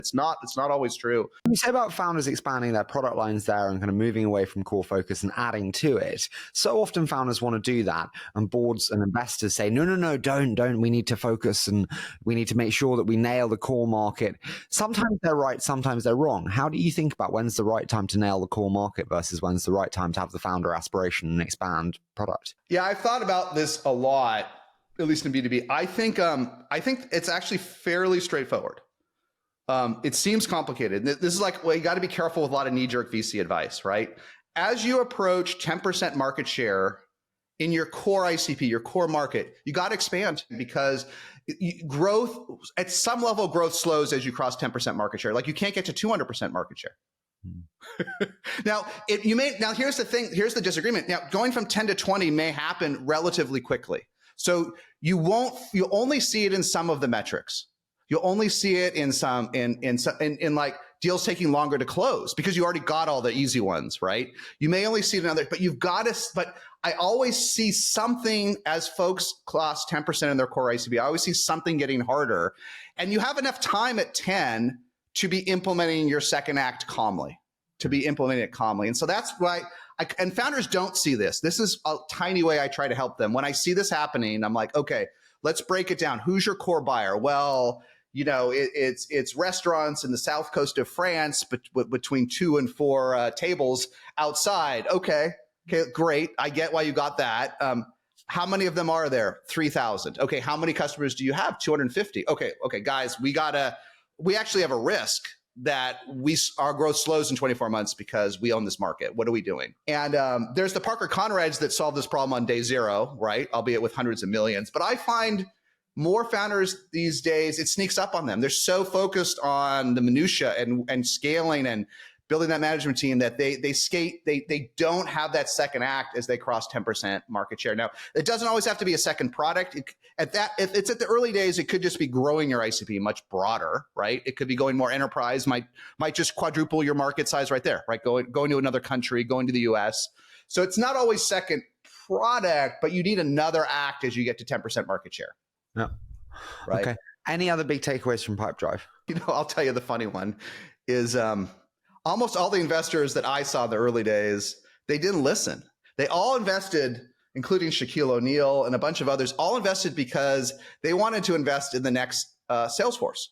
It's not always true. You say about founders expanding their product lines there and kind of moving away from core focus and adding to it. So often founders want to do that, and boards and investors say, no, don't. We need to focus and we need to make sure that we nail the core market. Sometimes they're right, sometimes they're wrong. How do you think about when's the right time to nail the core market versus when's the right time to have the founder aspiration and expand product? Yeah, I've thought about this a lot, at least in B2B. I think it's actually fairly straightforward. It seems complicated. This is like, well, you got to be careful with a lot of knee-jerk VC advice, right? As you approach 10% market share in your core ICP, your core market, you got to expand, because growth, at some level, growth slows as you cross 10% market share. Like, you can't get to 200% market share. Now, here's the thing. Here's the disagreement. Now, going from 10 to 20 may happen relatively quickly. So you'll only see it in some of the metrics. You'll only see it in like deals taking longer to close because you already got all the easy ones, right? You may only see it in other, but I always see something as folks cross 10% in their core ICB. I always see something getting harder, and you have enough time at 10 to be implementing your second act calmly, And so that's why, and founders don't see this. This is a tiny way I try to help them. When I see this happening, I'm like, okay, let's break it down. Who's your core buyer? Well, it's restaurants in the south coast of France, between 2 and 4 tables outside. Okay, great. I get why you got that. How many of them are there? 3,000. Okay, how many customers do you have? 250. Okay, guys, we actually have a risk that our growth slows in 24 months because we own this market. What are we doing? And there's the Parker Conrads that solved this problem on day 0, right? Albeit with hundreds of millions. But I find more founders these days, it sneaks up on them. They're so focused on the minutia and scaling and building that management team that they don't have that second act as they cross 10% market share. Now, it doesn't always have to be a second product. If it's at the early days, it could just be growing your ICP much broader, right? It could be going more enterprise, might just quadruple your market size right there, right? Going to another country, going to the US. So it's not always second product, but you need another act as you get to 10% market share. Yeah. Right. Okay. Any other big takeaways from Pipedrive? I'll tell you the funny one is almost all the investors that I saw in the early days, they didn't listen. They all invested, including Shaquille O'Neal and a bunch of others, all invested because they wanted to invest in the next Salesforce.